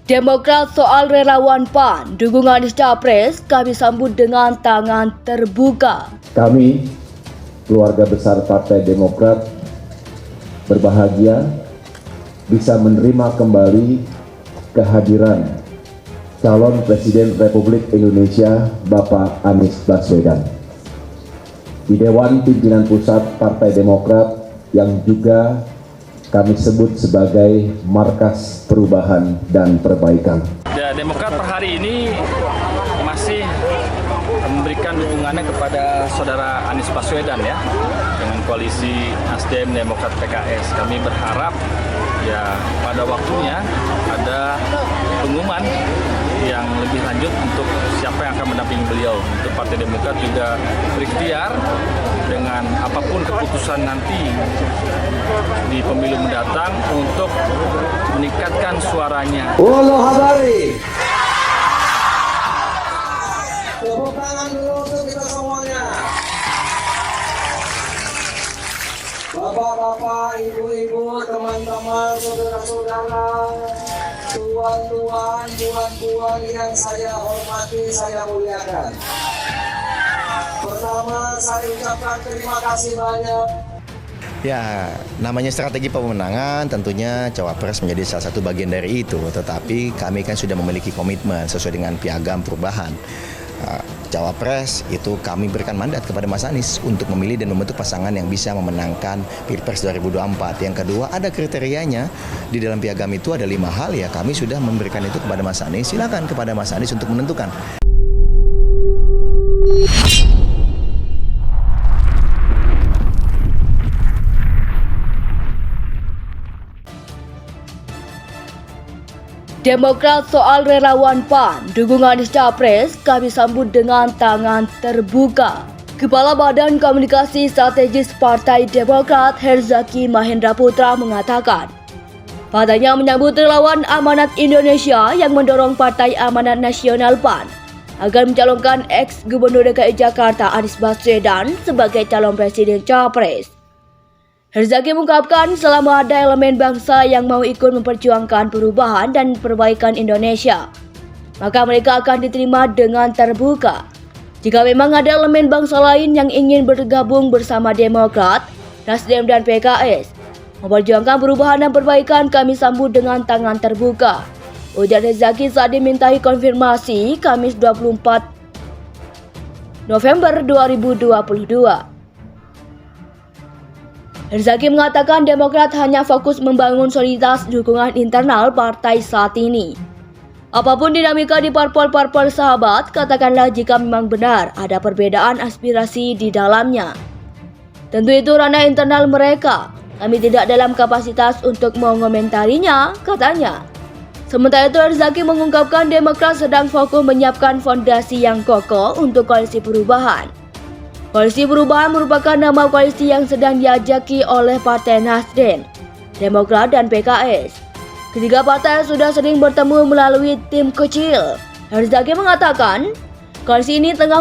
Demokrat soal relawan PAN, dukungan Capres kami sambut dengan tangan terbuka. Kami, keluarga besar Partai Demokrat, berbahagia bisa menerima kembali kehadiran calon Presiden Republik Indonesia Bapak Anies Baswedan di Dewan Pimpinan Pusat Partai Demokrat yang juga kami sebut sebagai markas perubahan dan perbaikan. Ya, Demokrat per hari ini masih memberikan dukungannya kepada saudara Anies Baswedan ya, dengan koalisi Nasdem, Demokrat, PKS. Kami berharap ya pada waktunya ada pengumuman yang lebih lanjut untuk siapa yang akan mendampingi beliau. Untuk Partai Demokrat juga berikhtiar dengan apapun keputusan nanti di pemilu mendatang untuk meningkatkan suaranya. Ulu habari. Tepuk tangan dulu untuk kita semuanya. Bapak-bapak, ibu-ibu, teman-teman, saudara-saudara, tuan-tuan, buan-buan yang saya hormati, saya muliakan. Pertama, saya ucapkan terima kasih banyak. Ya, namanya strategi pemenangan, tentunya Cawapres menjadi salah satu bagian dari itu. Tetapi kami kan sudah memiliki komitmen sesuai dengan piagam perubahan. Cawapres itu kami berikan mandat kepada Mas Anies untuk memilih dan membentuk pasangan yang bisa memenangkan Pilpres 2024. Yang kedua, ada kriterianya. Di dalam piagam itu ada 5 hal ya, kami sudah memberikan itu kepada Mas Anies. Silakan kepada Mas Anies untuk menentukan. Demokrat soal relawan PAN, dukungan Capres kami sambut dengan tangan terbuka. Kepala Badan Komunikasi Strategis Partai Demokrat Herzaki Mahendra Putra mengatakan, partainya menyambut relawan Amanat Indonesia yang mendorong Partai Amanat Nasional PAN agar mencalonkan ex-Gubernur DKI Jakarta Anies Baswedan sebagai calon Presiden Capres. Herzaki mengungkapkan selama ada elemen bangsa yang mau ikut memperjuangkan perubahan dan perbaikan Indonesia, maka mereka akan diterima dengan terbuka. Jika memang ada elemen bangsa lain yang ingin bergabung bersama Demokrat, Nasdem dan PKS memperjuangkan perubahan dan perbaikan, kami sambut dengan tangan terbuka, ujar Herzaki saat dimintai konfirmasi Kamis 24 November 2022. Herzaki mengatakan Demokrat hanya fokus membangun soliditas dukungan internal partai saat ini. Apapun dinamika di parpol-parpol sahabat, katakanlah jika memang benar ada perbedaan aspirasi di dalamnya. Tentu itu ranah internal mereka. Kami tidak dalam kapasitas untuk mengomentarinya, katanya. Sementara itu Herzaki mengungkapkan Demokrat sedang fokus menyiapkan fondasi yang kokoh untuk koalisi perubahan. Koalisi Perubahan merupakan nama koalisi yang sedang diajaki oleh Partai Nasdem, Demokrat dan PKS. Ketiga partai sudah sering bertemu melalui tim kecil. Herzaki mengatakan, koalisi ini tengah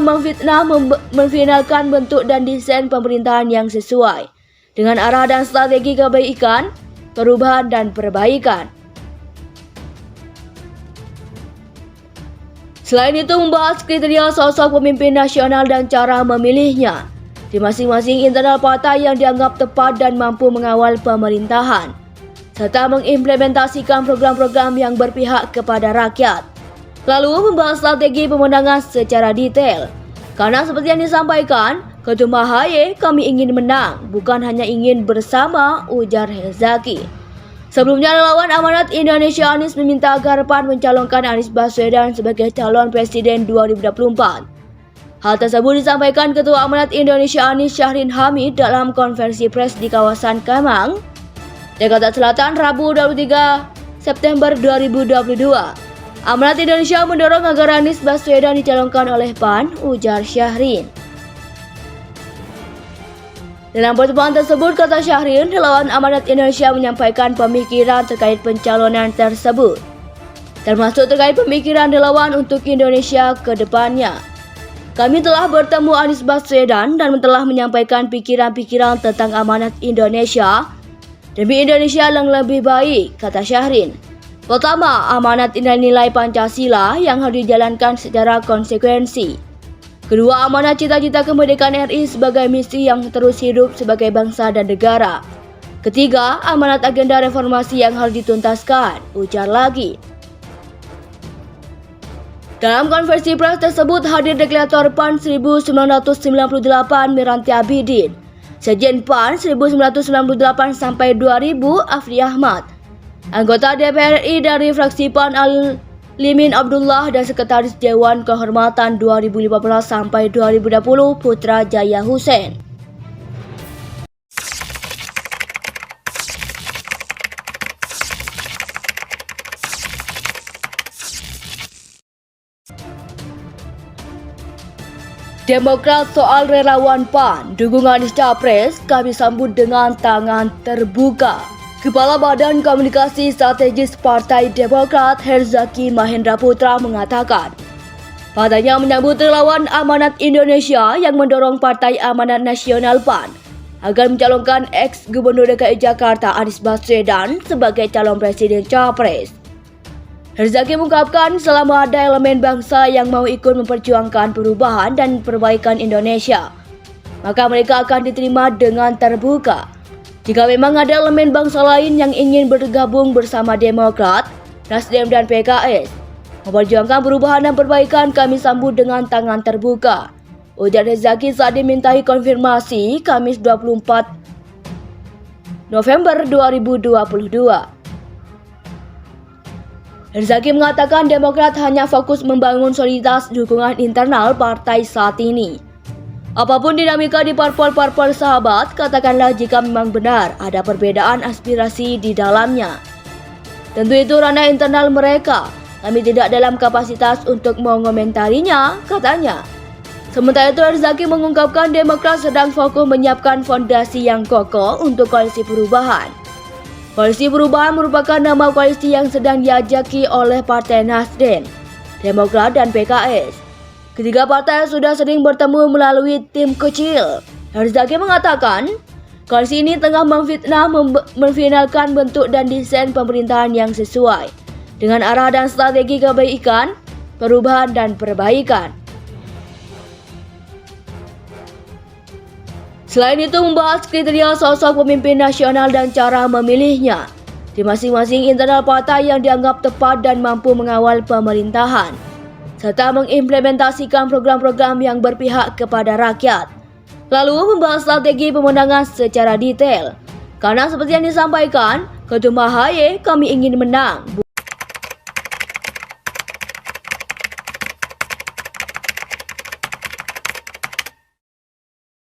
memfinalkan bentuk dan desain pemerintahan yang sesuai dengan arah dan strategi kebaikan, perubahan dan perbaikan. Selain itu membahas kriteria sosok pemimpin nasional dan cara memilihnya di masing-masing internal partai yang dianggap tepat dan mampu mengawal pemerintahan, serta mengimplementasikan program-program yang berpihak kepada rakyat. Lalu membahas strategi pemenangan secara detail, karena seperti yang disampaikan, Ketum AHY kami ingin menang, bukan hanya ingin bersama, ujar Herzaki. Sebelumnya, relawan Amanat Indonesia Anies meminta agar PAN mencalonkan Anies Baswedan sebagai calon presiden 2024. Hal tersebut disampaikan Ketua Amanat Indonesia Anies Syahrin Hamid dalam konferensi pers di kawasan Kemang, Jakarta Selatan, Rabu 23 September 2022. Amanat Indonesia mendorong agar Anies Baswedan dicalonkan oleh PAN, ujar Syahrin. Dalam pertemuan tersebut, kata Syahrin, relawan Amanat Indonesia menyampaikan pemikiran terkait pencalonan tersebut, termasuk terkait pemikiran relawan untuk Indonesia ke depannya. Kami telah bertemu Anies Baswedan dan telah menyampaikan pikiran-pikiran tentang amanat Indonesia demi Indonesia yang lebih baik, kata Syahrin. Pertama, amanat nilai-nilai Pancasila yang harus dijalankan secara konsekuensi. Kedua, amanat cita-cita kemerdekaan RI sebagai misi yang terus hidup sebagai bangsa dan negara. Ketiga, amanat agenda reformasi yang harus dituntaskan, ujar lagi. Dalam konversi pers tersebut hadir Deklarator PAN 1998 Miranti Abidin, Sekjen PAN 1998 sampai 2000 Afri Ahmad, anggota DPR RI dari fraksi PAN Limin Abdullah dan Sekretaris Dewan Kehormatan 2015 sampai 2020 Putra Jaya Hussein. Demokrat soal relawan PAN, dukungan Capres kami sambut dengan tangan terbuka. Kepala Badan Komunikasi Strategis Partai Demokrat Herzaki Mahendra Putra mengatakan, partainya menyambut relawan Amanat Indonesia yang mendorong Partai Amanat Nasional PAN agar mencalonkan ex-Gubernur DKI Jakarta Anies Baswedan sebagai calon presiden Capres. Herzaki mengungkapkan selama ada elemen bangsa yang mau ikut memperjuangkan perubahan dan perbaikan Indonesia, maka mereka akan diterima dengan terbuka. Jika memang ada elemen bangsa lain yang ingin bergabung bersama Demokrat, Nasdem dan PKS, memperjuangkan perubahan dan perbaikan, kami sambut dengan tangan terbuka, ujar Herzaki saat dimintai konfirmasi Kamis 24 November 2022. Herzaki mengatakan Demokrat hanya fokus membangun soliditas dukungan internal partai saat ini. Apapun dinamika di parpol-parpol sahabat, katakanlah jika memang benar ada perbedaan aspirasi di dalamnya. Tentu itu ranah internal mereka, kami tidak dalam kapasitas untuk mengomentarinya, katanya. Sementara itu Herzaki mengungkapkan Demokrat sedang fokus menyiapkan fondasi yang kokoh untuk koalisi perubahan. Koalisi Perubahan merupakan nama koalisi yang sedang diajaki oleh Partai Nasdem, Demokrat dan PKS. Ketiga partai sudah sering bertemu melalui tim kecil. Herzaki mengatakan, koalisi ini tengah memfinalkan bentuk dan desain pemerintahan yang sesuai dengan arah dan strategi kebaikan, perubahan dan perbaikan. Selain itu membahas kriteria sosok pemimpin nasional dan cara memilihnya di masing-masing internal partai yang dianggap tepat dan mampu mengawal pemerintahan, serta mengimplementasikan program-program yang berpihak kepada rakyat. Lalu membahas strategi pemenangan secara detail, karena seperti yang disampaikan Ketum AHY, kami ingin menang.